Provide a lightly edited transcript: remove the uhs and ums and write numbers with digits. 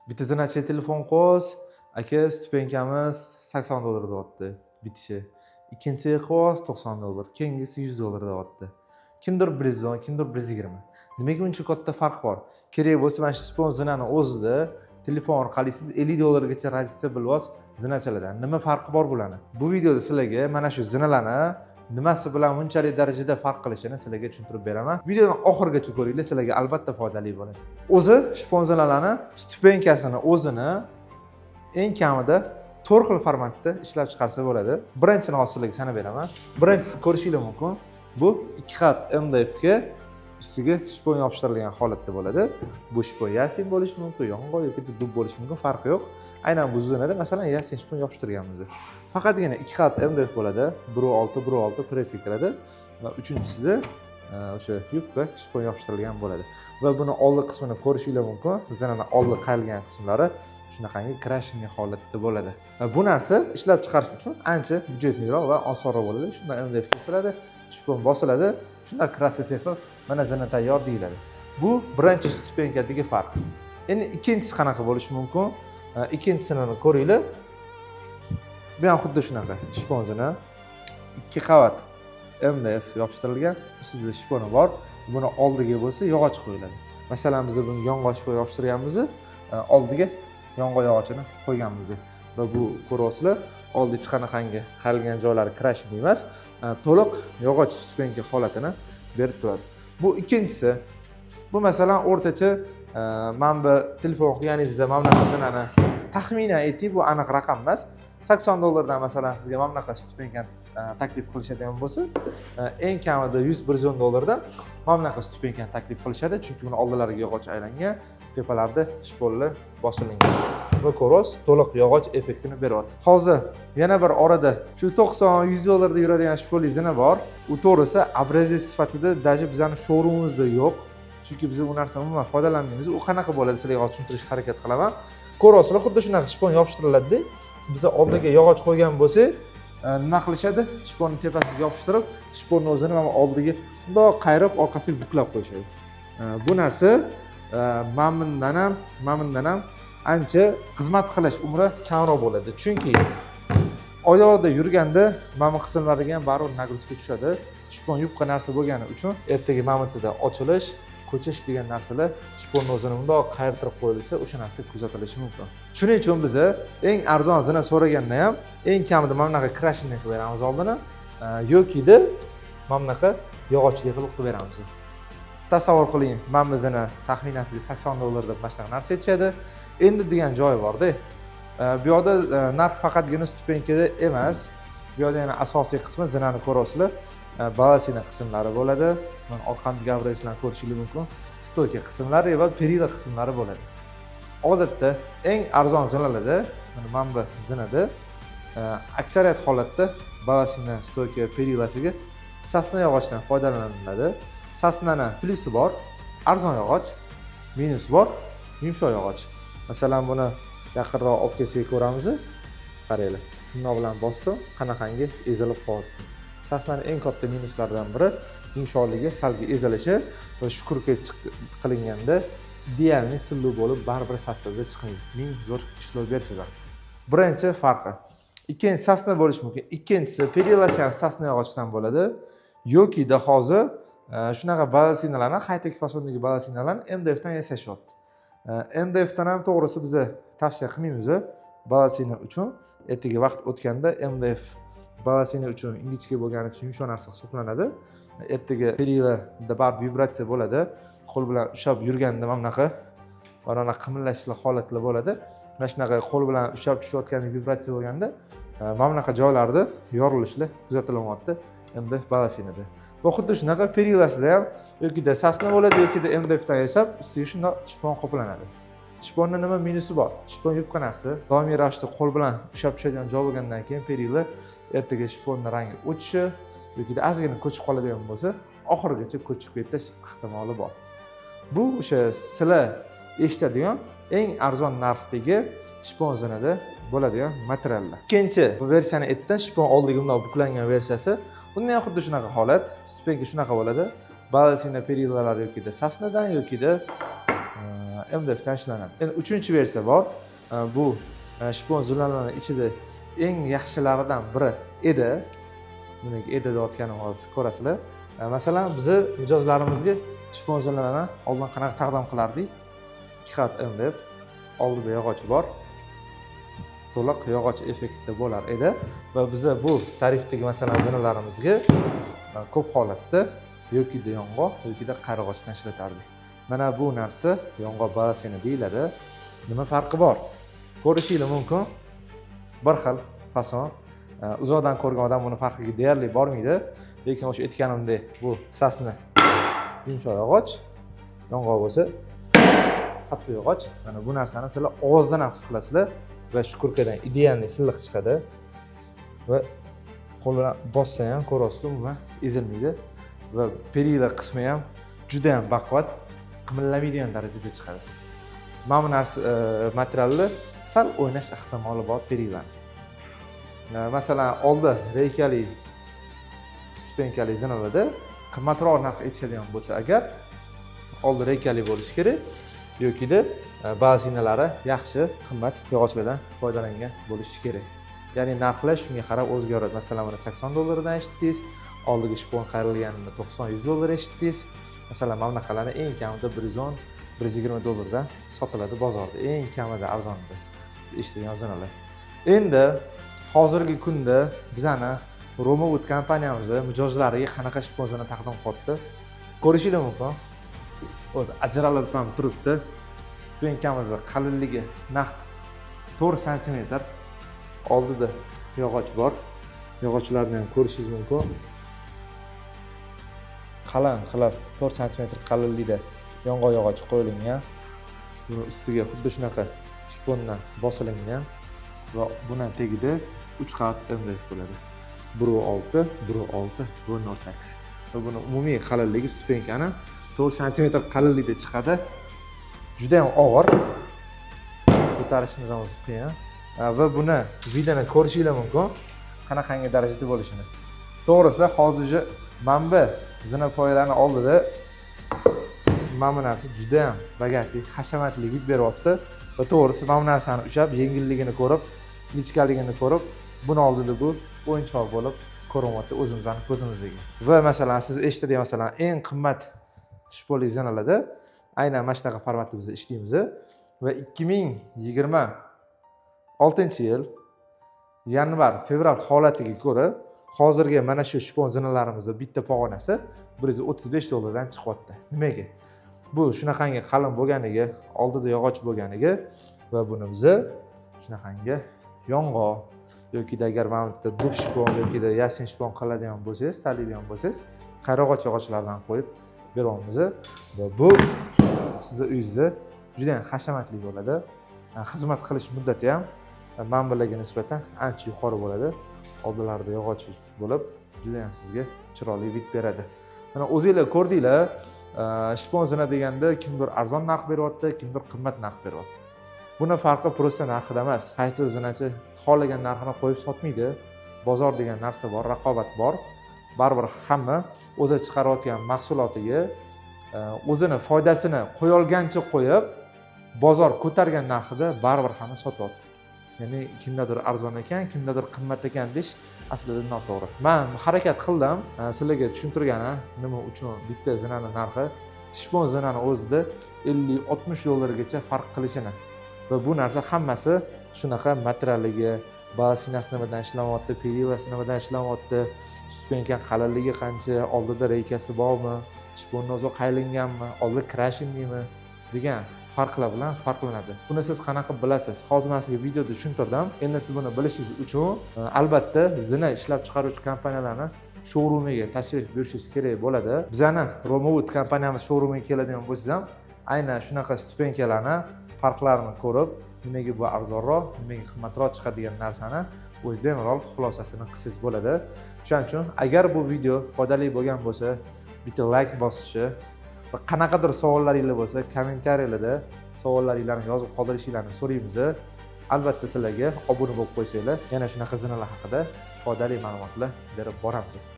Bitta zinachi telefon qo'z, aka stupenkamiz $80 deyapti bitishi. Ikkinchi qo'z $90, keyingisi $100 deyapti. Kimdir 110, kimdir 120. Nimaga uncha katta farq bor? Kerak bo'lsa mana shu spon zinani o'zida telefon orqali siz $50 gacha razlika bilasiz zinachilardan. Nima farqi bor bularni? Bu videoda sizlarga mana shu zinalarni nimasi bilan bunchalik darajada farq qilishini sizlarga tushuntirib beraman. Videoni oxirigacha ko'ringlar, sizlarga albatta foydali bo'ladi. O'zi shponzorlarning stupenkasini o'zini eng kamida 4 xil formatda ishlab chiqarsa bo'ladi. Birinchini hozir sizlarga sanab beraman. Birinchisi ko'rishingiz mumkin. Bu 2 xat MDF ga ustiga shpon yopishtirilgan holatda bo'ladi. Bu shpon yasin bo'lishi mumkin, yong'oq yoki dub bo'lishi mumkin, farqi yo'q. Aynan bu zonada masalan yasin shpon yopishtirganmiz. Faqatgina 2 xat MDF bo'ladi. 1.6 pressga kiradi va uchinchisida o'sha yupqa shpon yopishtirilgan bo'ladi. Va buni oldi qismini ko'rishingiz mumkin. Zinaning oldi qayilgan qismlari shunaqangi krashinli holatda bo'ladi. Bu narsa ishlab chiqarish uchun ancha byudjetliroq va osonroq bo'ladi. Shunda MDF kesiladi, shpon bosiladi, shunda kraska sepib mana zina tayyor deyiladi. Bu birinchi stupenkadagi farq. Endi ikkinchisi qanaqa bo'lishi mumkin? Ikkinchisini ko'ringlar. Bu ham xuddi shunaqa shpon zina. 2 qavat MDF yopishtirilgan, ustida shponi bor. Buni oldiga bo'lsa yog'och qo'yiladi. Masalan, biz buni yong'oq shpon yopishtirganmiz, oldiga yong'oq yog'ochini qo'yganmiz. Va bu ko'ryapsizlar, oldi hech qanaqangi qarilgan joylari krashin emas, to'liq yog'och stupenka holatini berib turadi. Bu ikkinchisi. Bu masalan o'rtacha mana bu telefon qilganingizda mana bunaqa zinani taxminan aytib, bu aniq raqam emas. $80 dan masalan sizga mana bunaqa stupenkani taklif qilishadigan bo'lsa, eng kamida $100-110 dan mana bunaqa stupenkani taklif qilishadi, chunki buni oldilariga yog'och aylangan, tepalarida shponlar bosilgan. Va ko'ros to'liq yog'och effektini beryapti. Hozir yana bir orada shu $90-100 da yuradigan shponli zina bor. U to'g'risi abrazes sifatida даже bizning showroomimizda yo'q. Chunki biz u narsadan umuman foydalanmaymiz. U qanaqa bo'ladi sizlarga tushuntirishga harakat qilaman. Ko'rasizlar, xuddi shunaqa shpon yopishtiriladi-da. Biz oldiga yog'och qo'ygan bo'lsak, nima qilishadi? Shponni tepasiga yopishtirib, shponni o'zini mana oldiga bundoq qayrib, orqasiga buklab qo'yishadi. Bu narsa mamnundan ham ancha xizmat qilish umri kamroq bo'ladi. Chunki oyoqda yurganda mamın qismlariga ham baribir nagruzka tushadi. Shpon yupqa narsa bo'lgani uchun ertaga momentida ochilish, ko'chish degan narsalar shponni o'zini bundoq qayirtirib qo'yilsa, o'sha narsa kuzatilishi mumkin. Shuning uchun biz eng arzon zina so'raganda ham eng kamida mana bunaqa krashinni qilib beramiz oldini, yoki-da mana bunaqa yog'ochli qilib beramiz. Tasavvur qiling, mana bu zina taxminasiga $80 deb mana shunaqa narsa yetishadi. Endi degan joyi bor-da. Bu yerda narx faqatgina stupenkada emas, bu yerda yana asosiy qismi zinani ko'rasizlar. Balasina qismlari bo'ladi. Mana orqamdagi abrazlarni ko'rishingiz mumkin. Stoyka qismlari va perila qismlari bo'ladi. Odatda eng arzon zinalarda, mana bu zinada aksariyat holatda balasina, stoyka, perilasiga sasna yog'ochdan foydalaniladi. Sasnani plusi bor, arzon yog'och, minusi bor, yumshoq yog'och. Masalan, buni yaqinroq olib kelsak ko'ramiz. Qaranglar, tirnoq bilan bosdim, qanaqangi ezilib qoldi. Sasnaning eng katta minuslaridan biri yumshoqligi, salga ezilishi va shukurga qilinganda idealniy silliq bo'lib baribir sasnada chiqmaydi. Ming zo'r ishlov bersiz ham. Birinchi farqi. Ikkinchi sasna bo'lishi mumkin. Ikkinchisi perilasiya sasna yog'ochdan bo'ladi. Yoki-da hozir shunaqa balasinalarni, high-tech fasondagi balasinalarni MDF dan yasashyapti. MDF dan ham to'g'risi biz tavsiya qilmaymiz. Balasina uchun ertaga vaqt o'tganda MDF balasina uchun ingichka bo'lgani uchun yumshoq narsa hisoblanadi. Ertaga perilada baribir vibratsiya bo'ladi. Qo'l bilan ushlab yurganda mana bunaqa qimillashli holatlar bo'ladi. Mana shunaqa qo'l bilan ushlab tushayotgan vibratsiya bo'lganda mana bunaqa joylarda yorilishlar kuzatilyapti MDF balasinada. Va xuddi shunaqa perilasida ham yoki-da sasna bo'ladi, yoki-da MDF dan yasab, ustiga shundoq shpon qoplanadi. Shponni nima minusi bor? Shpon yupqa narsa. Doimiy ravishda qo'l bilan ushlab tushadigan joy bo'lgandan keyin perila ertaga shponni rangi o'chishi yoki-da ozgina ko'chib qoladigan bo'lsa, oxirigacha ko'chib ketish ehtimoli bor. Bu o'sha sizlar eshitadigan eng arzon narxdagi shpon zinada bo'ladigan materiallar. Ikkinchi versiyani aytdim, shpon oldiga bundoq buklangan versiyasi. Bunda ham xuddi shunaqa holat, stupenka shunaqa bo'ladi. Balasina perilalar yoki-da sasnadan yoki-da MDFdan ishlanadi. Endi 3-versiya bor. Bu shpon zinalarning ichida eng yaxshilaridan biri edi. Nimaga edi deyotganim hozir ko'rasizlar. Masalan, bizni mijozlarimizga shpon zinalarni oldin qanaqa taqdim qilardik? 2 xat MDF, oldida yog'och bor. To'liq yog'och effektda bo'lar edi va biz bu tarifdagi masalan zinalarimizga ko'p holatda yokida yong'oq yokida qarag'ochdan ishlatardik. Mana bu narsa yong'oq bazasini deyiladi. Nima farqi bor? Ko'rishingiz mumkin. Bir xil fason. Uzoqdan ko'rgan odam buni farqiga deyarli bormaydi, lekin o'sha aytganimdek bu sasni yumshoq yog'och, yong'oq bo'lsa qattiq yog'och. Mana bu narsani sizlar og'izdan ham his qilasizlar va shkurkadan idealniy silliq chiqadi va qo'l bilan bossa ham ko'rasizlar, umuman ezilmaydi va perila qismi ham juda ham baquvvat, qimirlamaydigan darajada chiqadi. Mana bu narsa materialni sal o'ynash ehtimoli bor perilani. Masalan, oldi reykali stupenkali zinalarda qimmatroq narx aytishadigan bo'lsa agar oldi reykali bo'lishi kerak yokida ba'zi zinalari yaxshi qimmat yog'ochlardan foydalangan bo'lishi kerak. Ya'ni narxlar shunga qarab o'zgaradi. Masalan, mana $80 eshitdingiz, oldiga shpon qayrilganini $90-100 eshitdingiz. Masalan, mana bunaqalarni eng kamida $110-120 dan sotiladi bozorda. Eng kamida arzonida eshitgan zinalar. Endi hozirgi kunda bizani Romowood kompaniyamiz mijozlariga qanaqa shpon zina taqdim qilyapti? Ko'rishingiz mumkin. O'zi ajralib ham turibdi. Stupenkamiz qalinligi naqd 4 sm. Oldida yog'och bor. Yog'ochlarni ham ko'rishingiz mumkin. Qalin qilib 4 sm qalinlikda yong'oq yog'och qo'yilgan. Buni ustiga xuddi shunaqa shpondan bosilingan va buni tagida 3 qavat MDF bo'ladi. 1.6, 1.6, 1.8. Va buni umumiy qalinligi stupenkani 4 sm qalinlikda chiqadi. Juda ham og'ir. Ko'tarishimiz ham qiyin. Va buni videoni ko'rishingiz mumkin qanaqangi darajada bo'lishini. To'g'risi, hozir manba zina poyalari oldida mana bu narsa juda ham bag'atli, hashamatli yuz beryapti. Va to'g'risi mana bu narsani ushlab, yengilligini ko'rib, ichkaligini ko'rib, buni oldida bu o'yinchoq bo'lib ko'rinyapti o'zimizning ko'zimizdagi. Va masalan, siz eshitadigan masalan eng qimmat shpoli zinalarda aynan mana shunaqa formatda biz ishlaymiz va 2026-yil yanvar, fevral holatiga ko'ra hozirgi mana shu shpon zinalarimizning bitta pog'onasi $135 dan chiqyapti. Nimaga? Bu shunaqangi qalin bo'lganiga, oldida yog'och bo'lganiga va buni biz shunaqangi yong'oq yoki agar mana bu yerda dub shpon yoki yasin shpon qiladigan bo'lsangiz, tanlaydigan bo'lsangiz, qarag'och yog'ochlardan qo'yib beryapmiz va bu sizni uyingizda juda ham hashamatli bo'ladi. Xizmat qilish muddati ham manbalarga nisbatan ancha yuqori bo'ladi. Oldilarida yog'och bo'lib, juda ham sizga chiroyli vid beradi. Mana o'zingizlar ko'rdinglar, shpon zina deganda kimdir arzon narx beryapti, kimdir qimmat narx beryapti. Buni farqi prosta narxida emas. Qaysi zinachi xohlagan narxini qo'yib sotmaydi. Bozor degan narsa bor, raqobat bor. Baribir hamma o'zi chiqarayotgan mahsulotiga o'zini foydasini qo'ya olgancha qo'yib, bozor ko'targan narxida baribir hamma sotyapti. Ya'ni kimdadir arzon ekan, kimdadir qimmat ekan desh aslida noto'g'ri. Men harakat qildim sizlarga tushuntirgani, nima uchun bitta zinani narxi shpon zinani o'zida $50-60 gacha farq qilishini. Va bu narsa hammasi shunaqa materialligi, basinasi nimadan ishlanyapti, perilasi nimadan ishlanyapti, stupenka qalinligi qancha, oldida reykasi bormi, shponni o'zi qaylinganmi, oldida krashinmi degan farqlar bilan farqlanadi. Buni siz qanaqa bilasiz? Hozir men sizga videoda tushuntirdim. Endi siz buni bilishingiz uchun albatta zina ishlab chiqaruvchi kompaniyalarni showroomiga tashrif buyurishingiz kerak bo'ladi. Bizani Romowood kompaniyamiz showroomiga keladigan bo'lsangiz ham aynan shunaqa stupenkalarni farqlarini ko'rib, nimaga bu arzonroq, nimaga qimmatroq chiqadigan narsani o'zingizdan bemalol xulosasini qilsangiz bo'ladi. Shuning uchun agar bu video foydali bo'lgan bo'lsa, bitta like bosishi va qanaqadir savollaringiz bo'lsa, kommentariyalarda savollaringizni yozib qoldirishingizni so'raymiz. Albatta sizlarga obuna bo'lib qo'ysanglar, yana shunaqa zinalar haqida foydali ma'lumotlar berib boramiz.